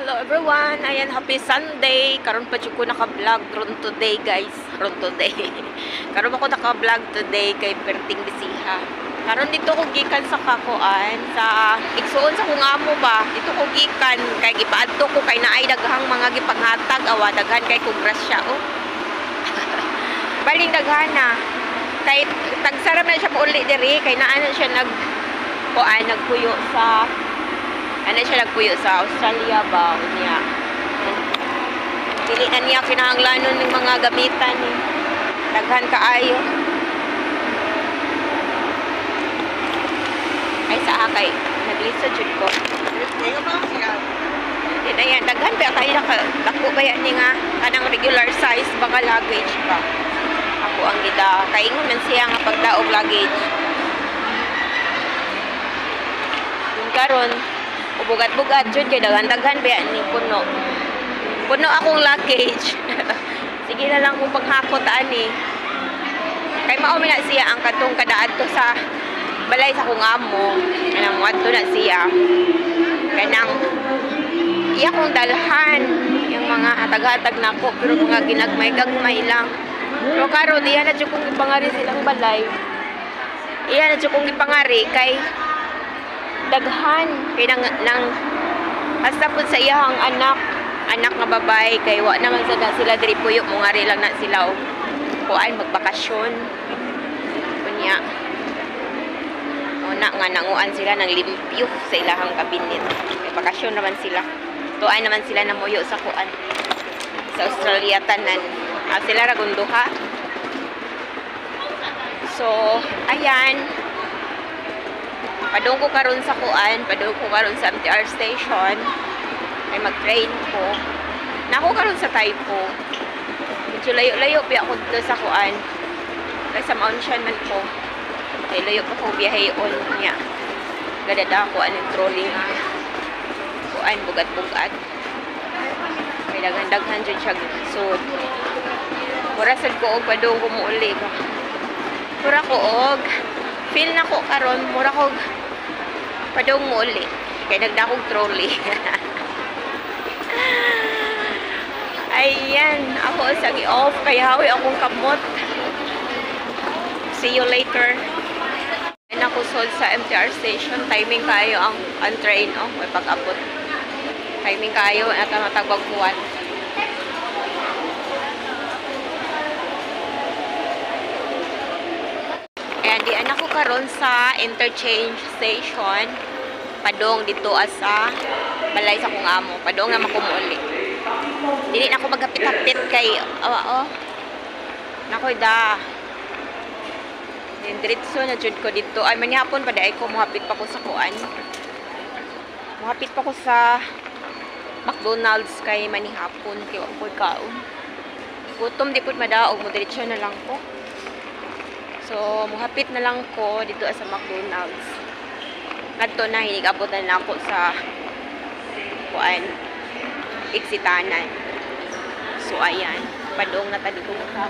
Hello everyone! Ayan, happy Sunday! Karon pa ko naka-vlog ron today guys. Ron today. Karon ako naka-vlog today kay Perting Bisiha. Karon dito ko gikan sa kakuan sa igsuon sa kung amo ba. Dito ko gikan kay gipaadto ko kay naay daghang mga gipanghatag awa daghan kay kong grasya oh. Baling daghana. Kay tagsara na siya uli diri kay naa na siya nagpuyo sa nagpuyo sa Australia ba niya. Dili na niya kinahanglanon ng mga gamitan ni. Daghan kaayo. Ay sa akay naglisod jud ko. Dili yan daghan ba kay dako ba yan ni nga kanang regular size baka luggage ba. Ako ang gida kaingon man siya nga pagdaog luggage. Yung karon bugat-bugat jud kay daghan-daghan ba ni puno. Puno akong luggage. Sige na lang kung paghakot ani. Kay mao na siya ang katong kadaadto sa balay sa kong amo. Kanang adto na siya. Kanang iya kong dalhan yung mga hatag-hatag nako pero mga ginagmay-gagmay lang. Pero karon iya na jud kong ipangari silang balay. Iya na jud kong ipangari kay daghan kay nang hasta pud sa iyang anak nga babae kay wa naman sada sila diri puyo mo ngari lang na sila og kuan magbakasyon kunya una nga nanguan sila nang limpyo sa ilahang kabinet kay bakasyon naman sila tuay naman sila na muyo sa kuan sa Australia tanan sila ra gunduha so ayan. Padung ko karon sa kuan, padung ko karon sa MTR station. Ay mag-train ko. Nako karon sa Taipo. Medyo layo-layo pa ako dito sa kuan. Kay sa Mount Shan man ko. Ay layo pa ko biyaheon niya. Gadada ko anong trolley nga. Kuan bugat-bugat. Kay daghan-daghan jud siya sud. Mura sad ko og padung ko muuli ba. Mura ko og feel na ko karon mura ko padong mo uli. Kaya nagdakong trolley. Ayan. Ako sa gi-off. Kaya hawi akong kamot. See you later. Ayan ako sold sa MTR station. Timing kayo ang train. Oh, may pag-abot. Timing kayo at ang tagbagpuan. Ayan, di anak ko karon sa interchange station. Padong dito sa balay sa kong amo. Padong na makumuli. Dili na ako magapit-apit kay nakoy da. Diretso na jud ko dito. Ay manihapon pa ay ko muhapit pa ko sa kuan. Muhapit pa ko sa McDonald's kay manihapon kay wa ko kaon. Gutom di pud madaog mo diretso na lang ko. So, muhapit na lang ko dito sa McDonald's. Ngadto na, hinigabot na ako sa kuan, Iksitanan. So, ayan. Padong na tali ko sa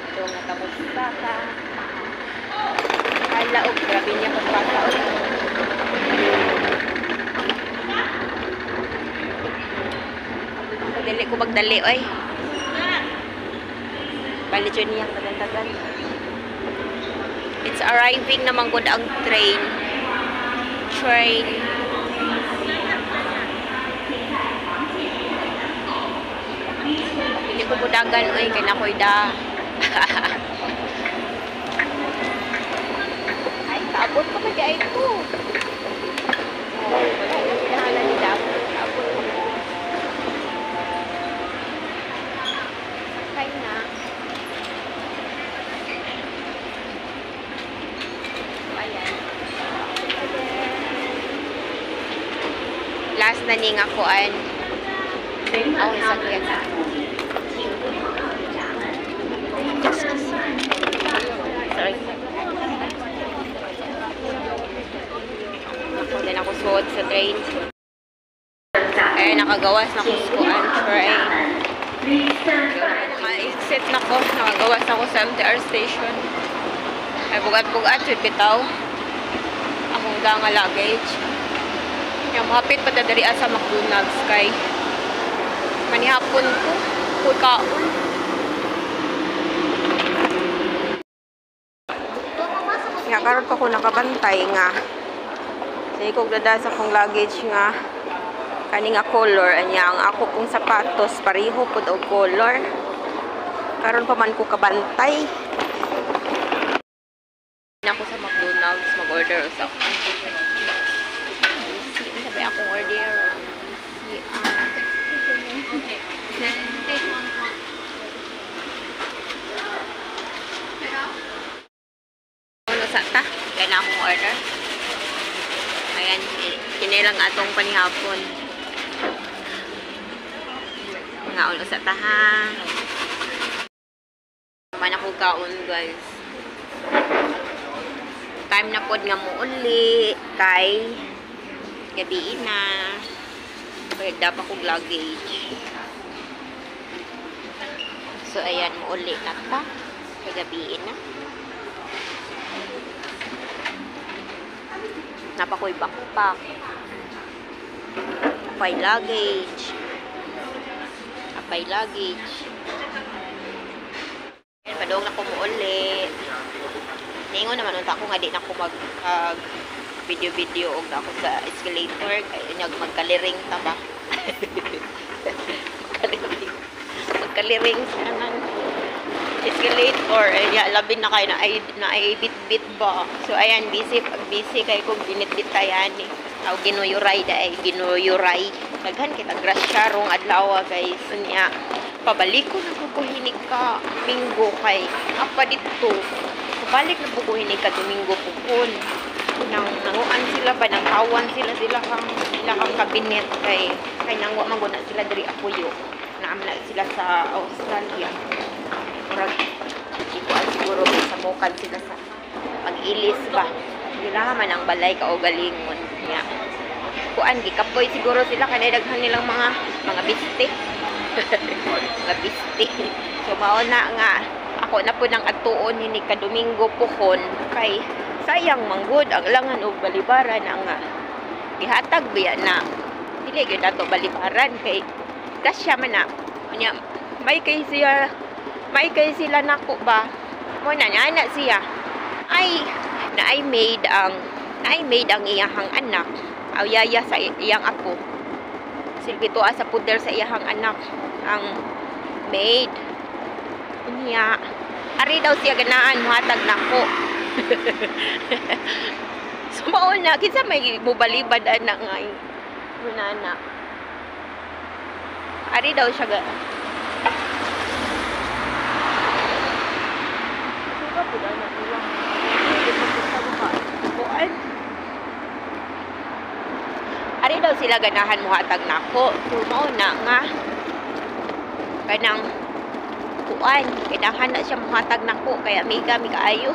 padong na tapos sa kalaog. Grabe niya ko sa kaon. Dili ko magdali, oy. Bali dyan niya, tagal-tagal. It's arriving naman good ang train. Pili ko budagan, oy, kaya nakoy da. Ay, kaabot pa ka dyan ito. Wala, yung pinahalan ni Dabo. Kaabot pa ka. Kaya na. Last na ning akuan. Oh, sakyan na. Sorry. Then ako suot sa train. Eh, nakagawas na ko sa kuan train. Naka-exit na ko. Nakagawas ako sa MTR station. Ay, bugat-bugat. Bitaw. Akong ka nga luggage. Yung mahapit pa dali sa McDonald's kay manihapon ko kaon. Nga karon pa ko nakabantay nga. Sige kog dadasa kong luggage nga kani nga color anya ang ako kong sapatos pareho pud og color. Karon pa man ko kabantay. Ako sa McDonald's mag-order sa sabi akong order ano sa ta kaya na akong order ayan kinilang atong panihapon nga ulo sa ta ha man ako kaon guys. Time na pod nga mo uli kay gabi na pwede pa kong luggage so ayan mo uli na ta kay gabi na napakoy backpack apay luggage ayan padong na ko mo uli ningon naman unta ko nga di na ko mag video og ako sa escalator kay nyag magkaliring ta ba magkaliring sa nang escalator ay labing na kay na ay bit ba so ayan busy kay kog binitbit tayan ni aw ginuyuray daghan kita grasya rong adlaw guys unya pabalik ko na ko hinig ka Minggo kay apa dito balik na po hinig ka Domingo pupon nanguan sila ba nanghawan sila kang kabinet kay nangwa maguna sila diri apuyo naamna sila sa Australia murag siguro sa mokan sila sa pag-ilis ba nila man ang balay ka o galingon niya kuan gikapoy siguro sila kay daghan nilang mga biste mga biste so mao na nga ako na po nang atuon hinig ka Domingo pohon kay sayang manggod ang langan og balibaran ang gihatag biya na dili gyud ato balibaran kay kasya man na nya may kay sila nako ba mo na siya ay naay maid ang iyahang anak aw yaya sa iyang apo silbito sa puder sa iyahang anak ang maid niya ari daw siya ganaan muhatag nako sumaon na kinsa may mubalibad na nga nana ari daw siya ari daw sila ganahan muhatag nako sumaon na nga kanang kuan kailangan na siya muhatag nako kaya miga kaayo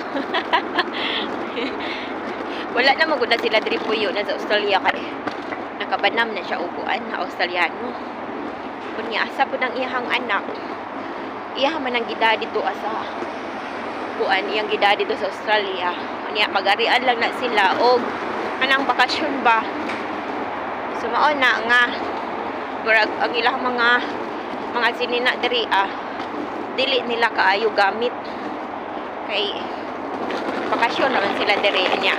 wala na maguna sila diri puyo na sa Australia kay nakabanam na siya upuan na Australiano kunya asa po ng iyahang anak iyaha man ang gida dito asa kuan iyang gida dito sa Australia kunya magarian lang na sila og anang bakasyon ba sumaon na nga ang ilang mga sinina diri dili nila kaayo gamit kay bakasyon naman sila diri niya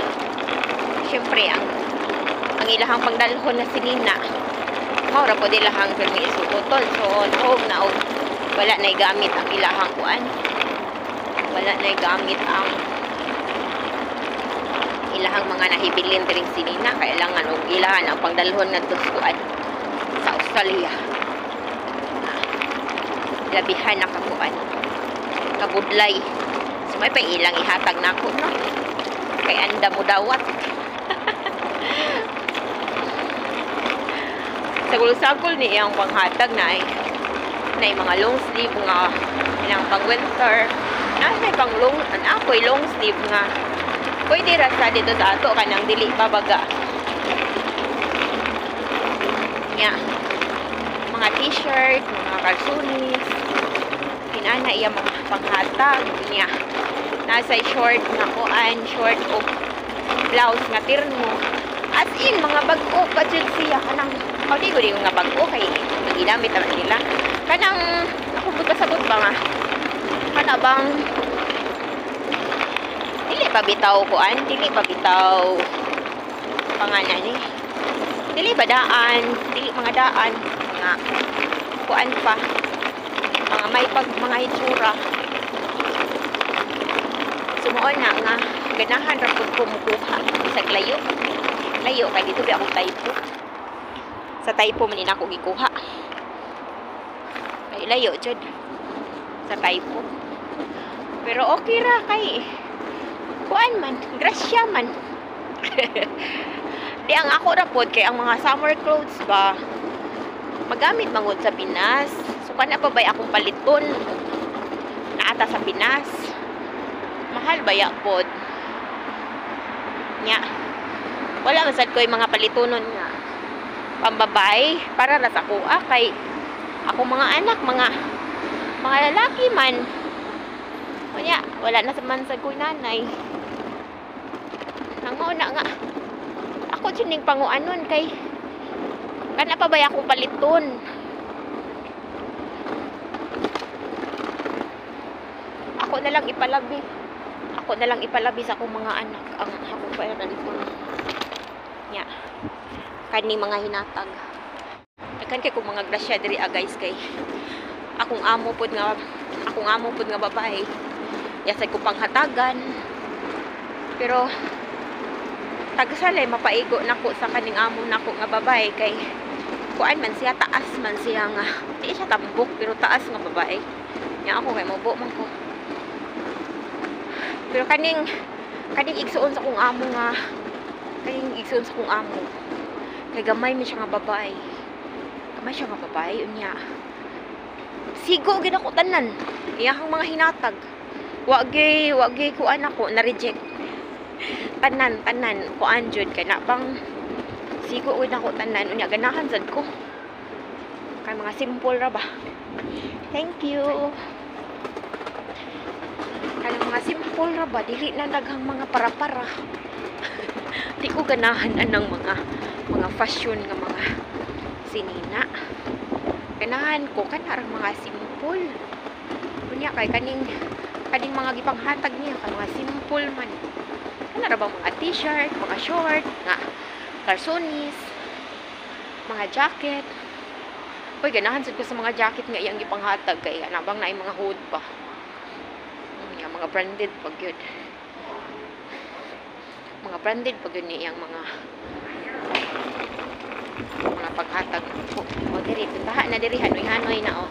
syempre ang ilahang pangdalhon na sinina maura po dilahang permiso utol so na wala na gamit ang ilahang kuan wala na gamit ang ilahang mga nahibilin diring sinina kailangan og ilahan ang pangdalhon ngadto kuan sa Australia labihan na kakuan kabudlay so may pa ilang ihatag na ako no kay anda mo dawat sagol-sagol ni iyang panghatag na mga long sleeve nga ilang pang winter na pang long sleeve nga pwede ra sa dito sa ato kanang dili babaga nya mga t-shirt mga kalsunis kinana iya mga panghatag niya nasa short na kuan short o blouse nga terno. As in, mga bag-o pa dyan siya. Kanang, di ko nga bag-o kay naginamit naman nila. Kanang, ako magkasabot ba nga? Kana bang, dili pa bitaw kuan, dili pa bitaw pangalan ni. Dili ba daan, dili mga daan, mga kuan pa. Mga may pag mga itsura. Sumuon na nga ganahan ra pud kumukuha sa layo. Layo kay dito bi ako typo. Sa typo man ako gikuha. Ay layo jud sa typo. Pero okay ra kay kuan man, grasya man. Di ang ako ra pod kay ang mga summer clothes ba magamit mangod sa Pinas. So kana pa bay akong paliton naata sa Pinas. Mahal ba ya pod? Nya. Wala man sad ko yung mga palitonon nga pambabay para ra sa kuha kay ako mga anak, mga lalaki man. Kanya, wala na sa man sa kuy nanay. Nanguna nga. Ako sining panguanon kay kana pa ba akong paliton? Ako na lang ipalabi. Ako na lang ipalabi sa akong mga anak ang ako pa paliton. Nya. Kani mga hinatag. Daghan kay kung mga grasya diri guys kay akong amo pud nga babae. Yasay ko panghatagan. Pero tagsalay mapaigo nako sa kaning amo nako nga babae kay kuan man siya taas man siya nga di siya tambok pero taas nga babae. Nya ako kay mobo man ko. Pero kaning igsuon sa kong amo nga kay gamay mi siya nga babae. Gamay siya nga babae unya. Sigo gid ako tanan. Iyang mga hinatag. Wagi kuan ako na reject. Tanan kuan jud kay na bang sigo gid ako tanan unya ganahan sad ko. Kay mga simple ra ba. Thank you. Kay mga simple ra ba dili na daghang mga para-para. Di ko ganahan anang mga fashion nga mga sinina. Ganahan ko kanarang mga simple. Kunya kay kaning mga gipanghatag niya kay mga simple man. Kanara ba mga t-shirt, mga short, nga calzones, mga jacket. Uy, ganahan sad ko sa mga jacket nga iyang gipanghatag kay anabang naay mga hood pa. Mga branded pag yun. Mga branded pag yun niyang mga paghatag. O diri, puntahan na diri, hanoy-hanoy na o.